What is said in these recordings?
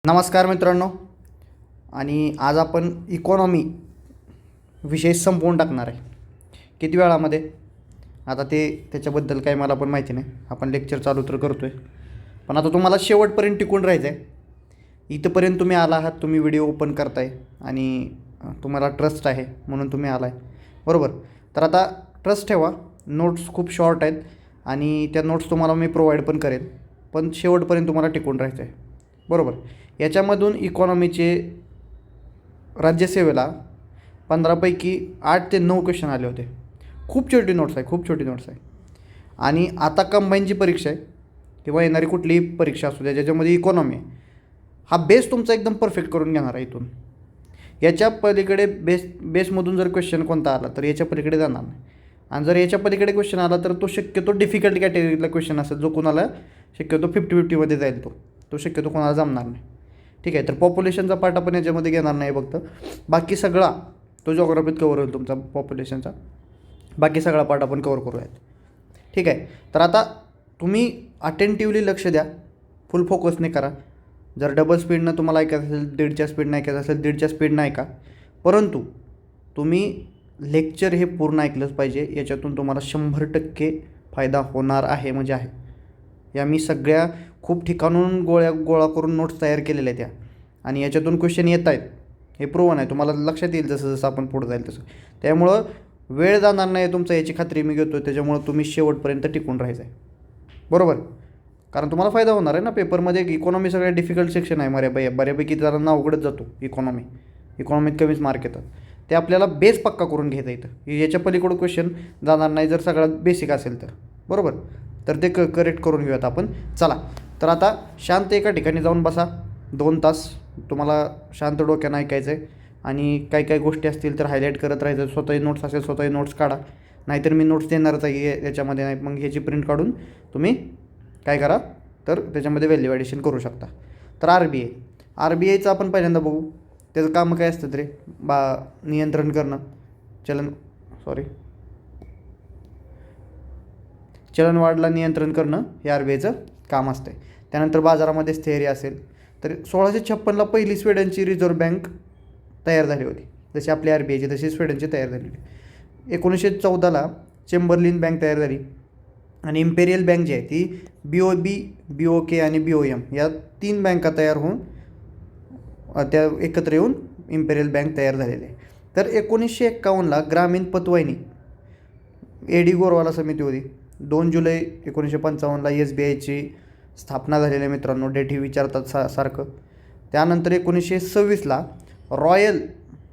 नमस्कार मित्रांनो. आणि आज आपण इकॉनॉमी विषय संपवून टाकणार आहे. किती वेळामध्ये आता त्याच्याबद्दल काही मला पण माहिती नाही. आपण लेक्चर चालू तर करतो आहे, पण आता तुम्हाला शेवटपर्यंत टिकून राहायचं आहे. इथंपर्यंत तुम्ही आला आहात, तुम्ही व्हिडिओ ओपन करताय आणि तुम्हाला ट्रस्ट आहे म्हणून तुम्ही आला आहे, बरोबर. तर आता ट्रस्ट ठेवा. नोट्स खूप शॉर्ट आहेत आणि त्या नोट्स तुम्हाला मी प्रोव्हाइड पण करेन, पण शेवटपर्यंत तुम्हाला टिकून राहायचं आहे, बरोबर. याच्यामधून इकॉनॉमीचे राज्यसेवेला 15पैकी 8 ते 9 क्वेश्चन आले होते. खूप छोटी नोट्स आहे, खूप छोटी नोट्स आहे. आणि आता कंबाईनची परीक्षा आहे किंवा येणारी कुठलीही परीक्षा असू द्या ज्याच्यामध्ये इकॉनॉमी आहे, हा बेस तुमचा एकदम परफेक्ट करून घेणार आहे. इथून याच्या पलीकडे बेसमधून जर क्वेश्चन कोणता आला तर याच्या पलीकडे जाणार नाही. आणि जर याच्या पलीकडे क्वेश्चन आला तर तो शक्यतो डिफिकल्ट कॅटेगरीतला क्वेश्चन असेल, जो कोणाला शक्यतो 50-50मध्ये जाईल. तो शक्यतो कोणाला जमणार नाही. ठीक आहे. तर पॉप्युलेशनचा पार्ट आपण याच्यामध्ये घेणार नाही फक्त. बाकी सगळा तो जॉग्राफीत कवर होईल तुमचा पॉप्युलेशनचा. बाकी सगळा पार्ट आपण कवर करूयात. ठीक आहे. तर आता तुम्ही अटेंटिव्हली लक्ष द्या, फुल फोकसने करा. जर डबल स्पीडनं तुम्हाला ऐकायचं असेल, 1.5च्या स्पीडनं ऐकायचं असेल, 1.5च्या स्पीडनं ऐका. परंतु तुम्ही लेक्चर हे पूर्ण ऐकलंच पाहिजे. याच्यातून तुम्हाला 100% फायदा होणार आहे म्हणजे आहे. या मी सगळ्या खूप ठिकाणून गोळा करून नोट्स तयार केलेल्या आहेत त्या, आणि याच्यातून क्वेश्चन येत आहेत हे प्रूव्हन आहे. तुम्हाला लक्षात येईल जसं जसं आपण पुढे जाईल तसं. त्यामुळं वेळ जाणार नाही तुमचा, याची खात्री मी घेतो. त्याच्यामुळं तुम्ही शेवटपर्यंत टिकून राहायचं आहे, बरोबर. कारण तुम्हाला फायदा होणार आहे ना. पेपरमध्ये इकॉनॉमी सगळ्यात डिफिकल्ट सेक्शन आहे. बऱ्यापैकी जरा अवघडच जातो इकॉनॉमीत कमीच मार्क येतात. ते आपल्याला बेस पक्का करून घ्यायचा इथं. याच्या पलीकडं क्वेश्चन जाणार नाही जर सगळ्यात बेसिक असेल तर, बरोबर. तर ते करेक्ट करून घेऊयात आपण. चला, तर आता शांत एका ठिकाणी जाऊन बसा. 2 तास तुम्हाला शांत डोक्यानं ऐकायचं आहे. आणि काही काही गोष्टी असतील तर हायलाईट करत राहायचं. स्वतःही नोट्स असेल स्वतःही नोट्स काढा, नाहीतर मी नोट्स देणारच आहे याच्यामध्ये. नाही मग ह्याची प्रिंट काढून तुम्ही काय करा तर त्याच्यामध्ये व्हॅल्यू ॲडिशन करू शकता. तर आर बी आयचं आपण पहिल्यांदा बघू. त्याचं काम काय असतं रे? नियंत्रण करणं, चलनवाढला नियंत्रण करणं हे आर बी आयचं काम असतं. त्यानंतर बाजारामध्ये स्थैर्य असेल तर 1656ला पहिली स्वीडनची रिझर्व्ह बँक तयार झाली होती. जशी आपली आर बी आयची तशी स्वीडनची तयार झाली होती. 1914ला चेंबरलिन बँक तयार झाली. आणि इम्पेरियल बँक जी आहे ती BOB, BOK आणि BOM या 3 बँका तयार होऊन त्या एकत्र येऊन इम्पेरियल बँक तयार झालेली आहे. तर 1951ला ग्रामीण पतवाहिनी AD गोरवाला समिती होती. 2 जुलै 1955ला SBIची स्थापना झालेली आहे मित्रांनो. डेट ही विचारतात सारखं. त्यानंतर 1926ला royal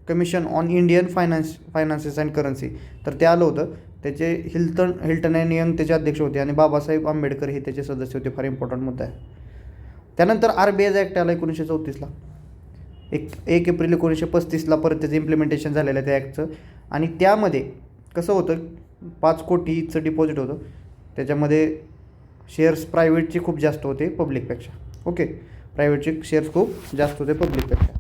commission on Indian finances and currency तर ते आलं होतं. त्याचे हिल्टन अँड यंग त्याचे अध्यक्ष होते आणि बाबासाहेब आंबेडकर हे त्याचे सदस्य होते. फार इम्पॉर्टंट मुद्दा आहे. त्यानंतर RBI ॲक्ट आला 1934ला. 1 एप्रिल 1935ला परत त्याचं इम्प्लिमेंटेशन झालेलं आहे त्या ॲक्टचं. आणि त्यामध्ये कसं होतं, 5 कोटीचं डिपॉझिट होतं. त्याच्यामध्ये शेअर्स प्रायव्हेटचे खूप जास्त होते पब्लिकपेक्षा. ओके, प्रायव्हेटचे शेअर्स खूप जास्त होते पब्लिकपेक्षा.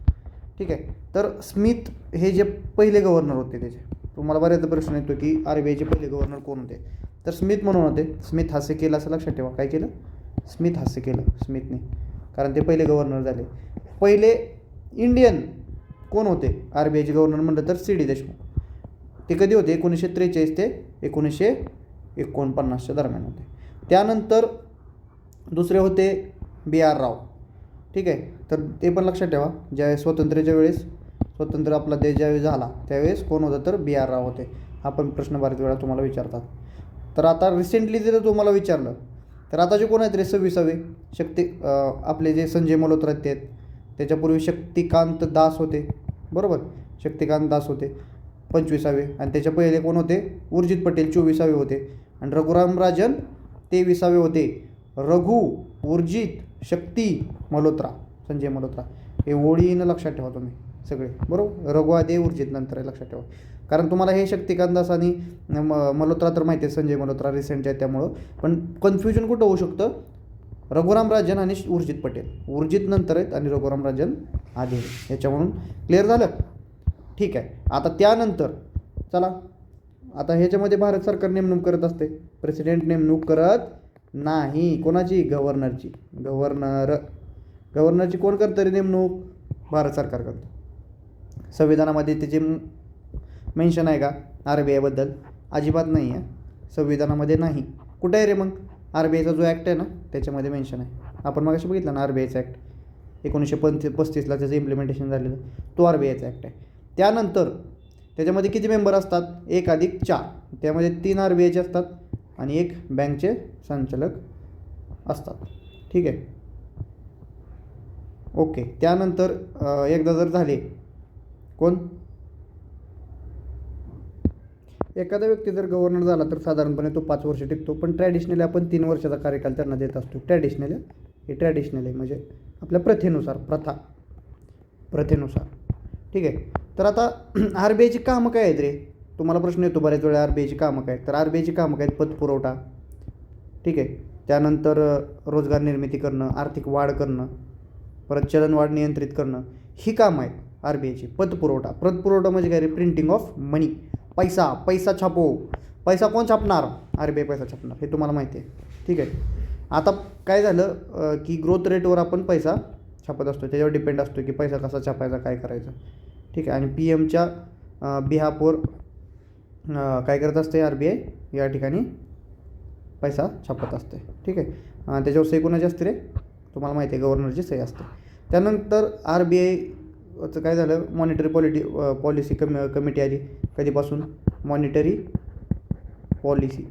ठीक आहे. तर स्मिथ हे जे पहिले गव्हर्नर होते त्याचे, तुम्हाला बऱ्याचदा प्रश्न येतो की RBIचे पहिले गव्हर्नर कोण होते? तर स्मिथ म्हणून होते. स्मिथ हास्य केलं असं लक्षात ठेवा. काय केलं? स्मिथ हास्य केलं स्मिथने, कारण ते पहिले गव्हर्नर झाले. पहिले इंडियन कोण होते RBIचे गव्हर्नर म्हणलं तर CD देशमुख. ते कधी होते? 1943 ते 1949च्या दरम्यान होते. त्यानंतर दुसरे होते BR राव. ठीक आहे. तर ते पण लक्षात ठेवा. ज्यावेळेस स्वतंत्र आपला देश ज्यावेळेस झाला त्यावेळेस कोण होतं तर BR राव होते. हा पण प्रश्न बऱ्याच वेळा तुम्हाला विचारतात. तर आता रिसेंटली जर तुम्हाला विचारलं तर आताचे कोण आहेत रे? 26वे आपले जे संजय मल्होत्रा आहेत. त्याच्यापूर्वी शक्तिकांत दास होते, बरोबर. शक्तिकांत दास होते 25वे. आणि त्याच्या पहिले कोण होते? उर्जित पटेल 24वे होते. आणि रघुराम राजन 23वे होते. रघु, उर्जित, शक्ती, मल्होत्रा, संजय मल्होत्रा हे ओळीनं लक्षात ठेवा तुम्ही सगळे, बरोबर. रघु आधी उर्जित नंतर हे लक्षात ठेवा. कारण तुम्हाला हे शक्तिकांत दास आणि मल्होत्रा तर माहिती आहे, संजय मल्होत्रा रिसेंट आहे त्यामुळं. पण कन्फ्युजन कुठं होऊ शकतं? रघुराम राजन आणि उर्जित पटेल. उर्जित नंतर आहेत आणि रघुराम राजन आधी आहेत. याच्यावरून क्लिअर झालं? ठीक आहे. आता त्यानंतर चला, आता ह्याच्यामध्ये भारत सरकार नेमणूक करत असते. प्रेसिडेंट नेमणूक करत नाही. कोणाची? गव्हर्नरची. गव्हर्नरची कोण करतं रे नेमणूक? भारत सरकार करतं. संविधानामध्ये त्याचे मेन्शन आहे का आर बी आयबद्दल? अजिबात नाही आहे, संविधानामध्ये नाही. कुठे आहे रे मग? आर बी आयचा जो ॲक्ट आहे ना त्याच्यामध्ये मेन्शन आहे. आपण मगाशी बघितलं ना आर बी आयचा ॲक्ट 1935ला त्याचं इम्प्लिमेंटेशन झालेलं, तो आर बी आयचा ॲक्ट आहे. त्यानंतर त्याच्यामध्ये किती मेंबर असतात? 1+4. त्यामध्ये 3 आर बी आयचे असतात आणि 1 बँकचे संचालक असतात. ठीक आहे, ओके. त्यानंतर एकदा जर झाले कोण एखादा व्यक्ती जर गव्हर्नर झाला तर साधारणपणे तो 5 वर्ष टिकतो, पण ट्रॅडिशनली आपण 3 वर्षाचा कार्यकाल त्यांना देत असतो. ट्रॅडिशनली हे ट्रॅडिशनल आहे म्हणजे आपल्या प्रथेनुसार प्रथेनुसार. ठीक आहे. तर आता आर बी आयची कामं काय आहेत रे? तुम्हाला प्रश्न येतो बऱ्याच वेळा आर बी आयची कामं काय? तर आर बी आयची कामं काय आहेत? पतपुरवठा, ठीक आहे, त्यानंतर रोजगार निर्मिती करणं, आर्थिक वाढ करणं, परत चलनवाढ नियंत्रित करणं, ही कामं आहेत आर बी आयची. पतपुरवठा म्हणजे काय रे? प्रिंटिंग ऑफ मनी, पैसा छापो. पैसा कोण छापणार? आर बी आय पैसा छापणार, हे तुम्हाला माहिती आहे. ठीक आहे. आता काय झालं की ग्रोथ रेटवर आपण पैसा छापत असतो, त्याच्यावर डिपेंड असतो की पैसा कसा छापायचा, काय करायचं. ठीक आहे. आणि पी एमच्या बिहाफवर काय करत असते आर बी आय या ठिकाणी पैसा छापत असते. ठीक आहे. त्याच्यावर सही कोणाची असते रे? तुम्हाला माहिती आहे, गव्हर्नरची सही असते. त्यानंतर आर बी आयचं काय झालं? मॉनिटरी पॉलिसी कमिटी आली. कधीपासून? मॉनिटरी पॉलिसी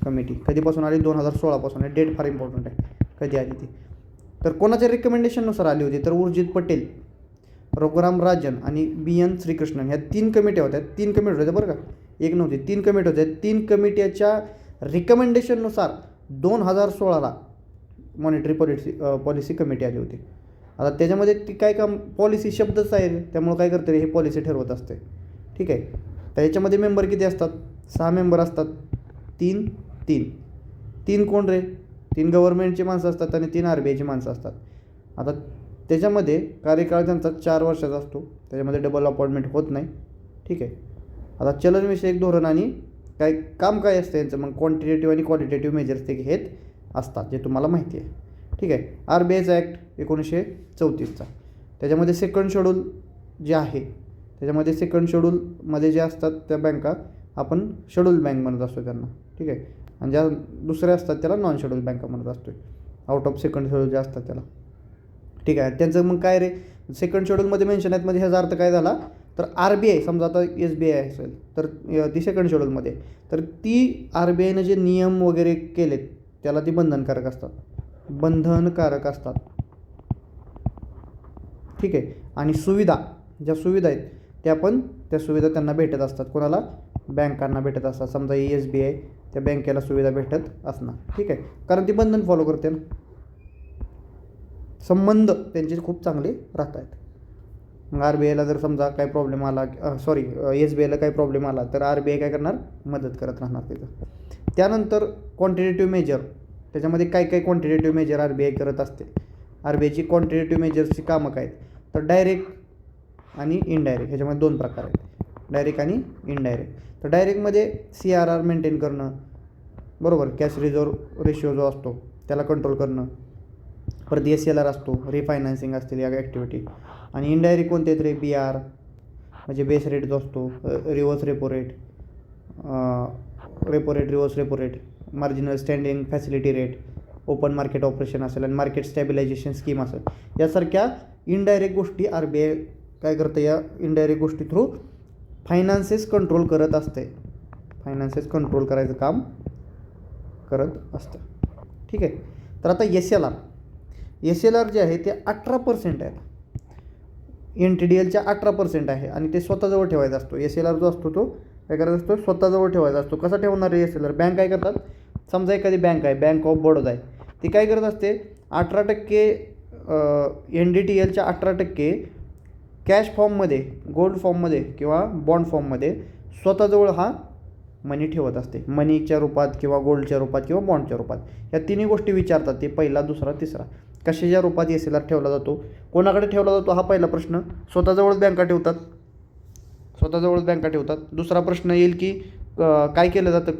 कमिटी कधीपासून आली? 2016पासून. डेट फार इम्पॉर्टंट आहे, कधी आली ती. तर कोणाच्या रिकमेंडेशननुसार आली होती? तर उर्जित पटेल, रघुराम राजन आणि बी एन श्रीकृष्णन, ह्या 3 कमिट्या होत्या. 3 कमिटी होत्या बरं का, एक नव्हती, 3 कमिटी होत्या. 3 कमिट्याच्या रिकमेंडेशननुसार 2016ला मॉनिटरी पॉलिसी कमिटी आली होती. आता त्याच्यामध्ये ती काय काम? पॉलिसी शब्दच आहे, त्यामुळं काय करते रे? हे पॉलिसी ठरवत असते. ठीक आहे. तर याच्यामध्ये मेंबर किती असतात? 6 मेंबर असतात. 3 कोण रे? 3 गव्हर्नमेंटची माणसं असतात आणि 3 आर बी आयची माणसं असतात. आता त्याच्यामध्ये कार्यकाळ त्यांचा 4 वर्षाचा असतो, त्याच्यामध्ये डबल अपॉइंटमेंट होत नाही. ठीक आहे. आता चलनविषयक धोरण आणि काय काम काय असतं यांचं? मग क्वांटिटेटिव्ह आणि क्वालिटेटिव्ह मेजर्स ते घेत असतात, जे तुम्हाला माहिती आहे. ठीक आहे. आर बी आयचा ॲक्ट 1934चा, त्याच्यामध्ये सेकंड शेड्यूल जे आहे, त्याच्यामध्ये सेकंड शेड्यूलमध्ये जे असतात त्या बँका आपण शेड्यूल बँक म्हणत असतो त्यांना. ठीक आहे. आणि ज्या दुसऱ्या असतात त्याला नॉन शेड्यूल बँका म्हणत असतो, आउट ऑफ सेकंड शेड्यूल जे असतात त्याला. ठीक आहे. त्यांचं मग काय रे? सेकंड शेड्यूलमध्ये मेन्शन आहेत, म्हणजे ह्याचा अर्थ काय झाला? तर आर बी आय, समजा आता एस बी आय असेल तर ती सेकंड शेड्यूलमध्ये, तर ती आर बी आयनं जे नियम वगैरे केलेत त्याला ती बंधनकारक असतात. ठीक आहे. आणि ज्या सुविधा आहेत त्या सुविधा त्यांना भेटत असतात. कोणाला? बँकांना भेटत असतात. समजा ही एस बी आय, त्या बँकेला सुविधा भेटत असणार. ठीक आहे. कारण ती बंधन फॉलो करते ना, संबंध त्यांचे खूप चांगले राहत आहेत. मग आर बी आयला जर समजा काही प्रॉब्लेम आला, एस बी आयला काही प्रॉब्लेम आला तर आर बी आय काय करणार? मदत करत राहणार तिथं. त्यानंतर क्वांटिटेटिव्ह मेजर, त्याच्यामध्ये काय quantitative measure R B I करत असते? आर बी आयची क्वांटिटेटिव्ह मेजर्सची कामं काय आहेत? तर डायरेक्ट आणि इनडायरेक्ट, ह्याच्यामध्ये 2 प्रकार आहेत, डायरेक्ट आणि इनडायरेक्ट. तर डायरेक्टमध्ये CRR मेंटेन करणं, बरोबर, कॅश रिझर्व्ह रेशिओ जो असतो त्याला कंट्रोल करणं, परत SLR असतो, रिफायनान्सिंग असतील या ॲक्टिव्हिटी. आणि इनडायरेक्ट कोणते आहेत रे? BR म्हणजे बेस रेट जो असतो, reverse repo rate, reverse repo rate, marginal standing facility rate, open market operation असेल आणि मार्केट स्टॅबिलायझेशन स्कीम असेल, यासारख्या इनडायरेक्ट गोष्टी आर बी आय काय करतं? या इनडायरेक्ट गोष्टी थ्रू फायनान्सेस कंट्रोल करत असते, फायनान्सेस कंट्रोल करायचं काम करत असतं. ठीक आहे. तर आता SLR जे आहे ते 18% आहे. NTDLच्या 18% आहे आणि ते स्वतःजवळ ठेवायचा असतो. SLR जो असतो तो काय करायचा असतो? स्वतःजवळ ठेवायचा असतो. कसा ठेवणार आहे SLR? बँक काय करतात? समजा एखादी बँक आहे, बँक ऑफ बडोदा आहे, ती काय करत असते? 18% NDTLच्या 18% कॅश फॉर्ममध्ये, गोल्ड फॉर्ममध्ये किंवा बॉन्ड फॉर्ममध्ये स्वतःजवळ हा मनी ठेवत असते. मनीच्या रूपात किंवा गोल्डच्या रूपात किंवा बॉन्डच्या रूपात, या तिन्ही गोष्टी विचारतात ते, पहिला, दुसरा, तिसरा. कशाच्या रूपात SLR ठेवला जातो? कोणाकडे ठेवला जातो? हा पहिला प्रश्न. स्वतःजवळच बँका ठेवतात. दुसरा प्रश्न येईल की काय केलं जातं?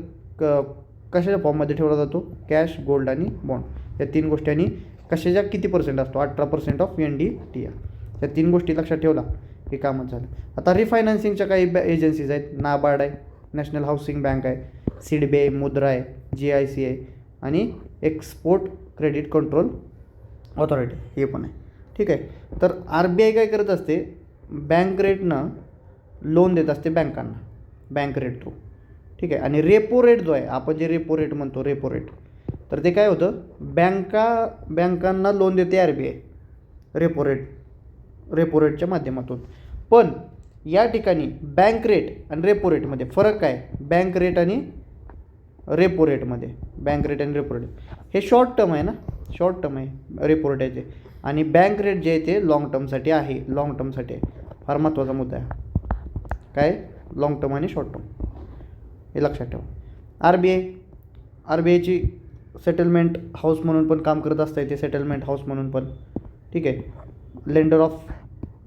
कशाच्या फॉर्ममध्ये ठेवला जातो? कॅश, गोल्ड आणि बॉन्ड, या 3 गोष्टी. आणि कशाच्या किती पर्सेंट असतो, 18% ऑफ NDTR. या 3 गोष्टी लक्षात ठेवला हे कामच झालं. आता रिफायनान्सिंगच्या काही एजन्सीज आहेत. नाबार्ड आहे, नॅशनल हाऊसिंग बँक आहे, सिडबी, मुद्रा आहे, GIC आहे आणि एक्सपोर्ट क्रेडिट कंट्रोल ऑथॉरिटी हे पण आहे. ठीक आहे. तर RBI काय करत असते, बँक रेटनं लोन देत असते बँकांना, बँक रेट थ्रू. ठीक आहे. आणि रेपो रेट जो आहे, आपण जे रेपो रेट म्हणतो, रेपो रेट, तर ते काय होतं, बँकांना लोन देते RBI रेपो रेटच्या माध्यमातून. पण या ठिकाणी बँक रेट आणि रेपो रेटमध्ये फरक काय, बँक रेट आणि रेपो रेटमध्ये, बँक रेट आणि रेपो रेट हे शॉर्ट टर्म आहे ना, शॉर्ट टर्म आहे रेपो रेट आहे ते, आणि बँक रेट जे आहे ते लॉंग टर्मसाठी आहे, लॉंग टर्मसाठी आहे. फार महत्त्वाचा मुद्दा आहे काय, लॉंग टर्म आणि शॉर्ट टर्म, हे लक्षात ठेवा. RBIची सेटलमेंट हाऊस म्हणून पण काम करत असतं, ते सेटलमेंट हाऊस म्हणून पण. ठीक आहे.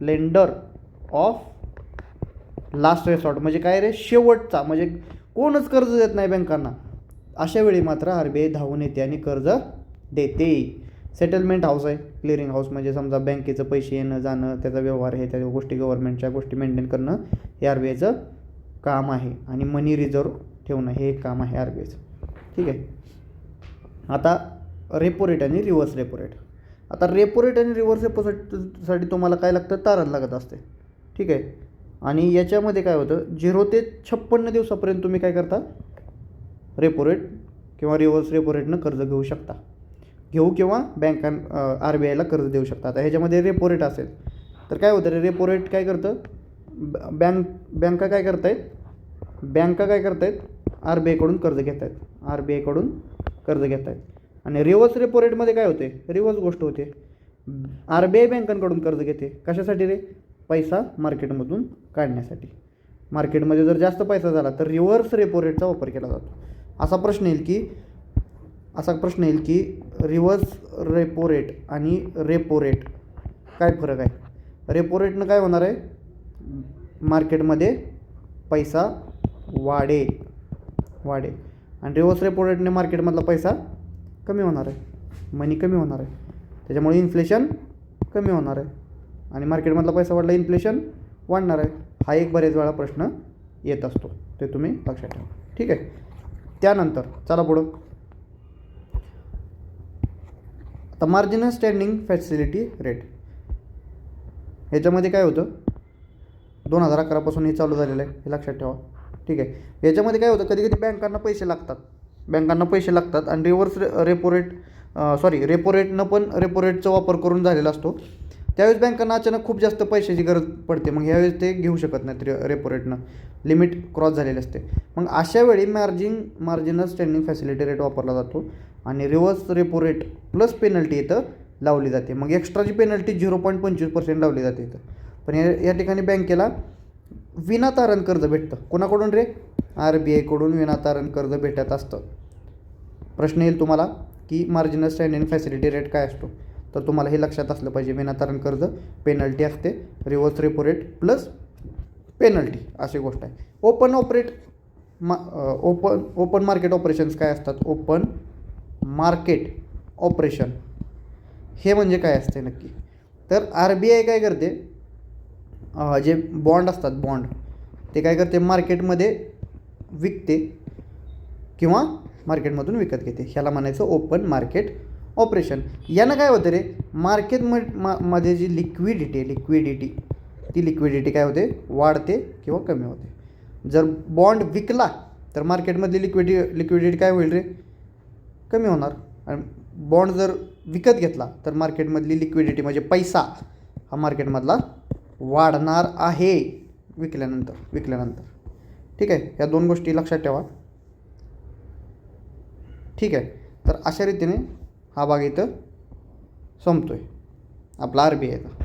लेंडर ऑफ लास्ट रेसॉर्ट म्हणजे काय रे, शेवटचा, म्हणजे कोणच कर्ज देत नाही बँकांना, अशा वेळी मात्र RBI धावून येते आणि कर्ज देते. सेटलमेंट हाऊस आहे, क्लिअरिंग हाऊस म्हणजे समजा बँकेचं पैसे येणं जाणं, त्याचा व्यवहार आहे, त्या गोष्टी गव्हर्नमेंटच्या गोष्टी मेंटेन करणं हे RBIचं काम आहे. आणि मनी रिझर्व्ह ठेवणं हे एक काम आहे RBIचं. ठीक आहे. आता रेपो रेट आणि रिव्हर्स रेपो रेट. आता रेपो रेट आणि रिव्हर्स रेपो साठी तुम्हाला काय लागतं, तारण लागत असते. ठीक आहे. आणि याच्यामध्ये काय होतं, 0 ते 56 दिवसापर्यंत तुम्ही काय करता, रेपो रेट किंवा रिव्हर्स रेपो रेटनं कर्ज घेऊ शकता, किंवा RBIला कर्ज देऊ शकता. आता ह्याच्यामध्ये रेपो रेट असेल तर काय होतं, रेपो रेट काय करतं, बँका काय करतायत, RBIकडून कर्ज घेत आहेत. आणि रिव्हर्स रेपो रेटमध्ये काय होते, रिव्हर्स गोष्ट होते, RBI बँकांकडून कर्ज घेते. कशासाठी रे, पैसा मार्केटमधून काढण्यासाठी. मार्केटमध्ये जर जास्त पैसा झाला तर रिव्हर्स रेपो रेटचा वापर केला जातो. असा प्रश्न येईल की रिव्हर्स रेपो रेट आणि रेपो रेट काय फरक आहे. रेपो रेटनं काय होणार आहे, मार्केटमध्ये पैसा वाढेल, आणि रिव्हर्स रेपो रेटने मार्केटमधला पैसा कमी होणार आहे, मनी कमी होणार आहे. त्याच्यामुळे इन्फ्लेशन कमी होणार आहे, आणि मार्केटमधला पैसा वाढला, इन्फ्लेशन वाढणार आहे. हा एक बरेच वेळा प्रश्न येत असतो, ते तुम्ही लक्षात ठेवा. ठीक आहे. त्यानंतर चला पुढं. आता मार्जिनल स्टँडिंग फॅसिलिटी रेट, ह्याच्यामध्ये काय होतं, 2011 पासून हे चालू झालेलं आहे, हे लक्षात ठेवा. ठीक आहे. याच्यामध्ये काय होतं, कधी कधी बँकांना पैसे लागतात आणि रिव्हर्स रेपो रेटनं पण रेपो रेटचा वापर करून झालेला असतो. त्यावेळेस बँकांना अचानक खूप जास्त पैशाची गरज पडते, मग ह्यावेळेस ते घेऊ शकत नाहीत, रेपो रेटनं लिमिट क्रॉस झालेली असते. मग अशा वेळी मार्जिनल स्टँडिंग फॅसिलिटी रेट वापरला जातो, आणि reverse repo rate plus penalty इथं लावली जाते. मग एक्स्ट्राची पेनल्टी 0.25% लावली जाते इथं. पण या ठिकाणी बँकेला विनातारण कर्ज भेटतं. कोणाकडून रे, RBIकडून विनातारण कर्ज भेटत असतं. प्रश्न येईल तुम्हाला की मार्जिनल स्टँडिंग फॅसिलिटी रेट काय असतो, तर तुम्हाला हे लक्षात असलं पाहिजे. विनातारण कर्ज, पेनल्टी असते, reverse repo rate plus penalty अशी गोष्ट आहे. ओपन मार्केट ऑपरेशन्स काय असतात, ओपन मार्केट ऑपरेशन हे म्हणजे काय असते नक्की, तर RBI काय करते, जे बॉन्ड असतात, ते काय करते, मार्केटमध्ये विकते किंवा मार्केटमधून विकत घेते. ह्याला म्हणायचं ओपन मार्केट ऑपरेशन. यानं काय होतं रे, मार्केटमध्ये जी लिक्विडिटी काय होते, वाढते किंवा कमी होते. जर बॉन्ड विकला तर मार्केटमधली लिक्विडिटी काय होईल रे, कमी होणार. आणि बॉन्ड जर विकत घेतला तर मार्केटमधली लिक्विडिटी म्हणजे पैसा हा मार्केटमधला वाढणार आहे विकल्यानंतर. ठीक आहे. या 2 गोष्टी लक्षात ठेवा. ठीक आहे. तर अशा रीतीने हा भाग इथं संपतोय आपला RBIचा.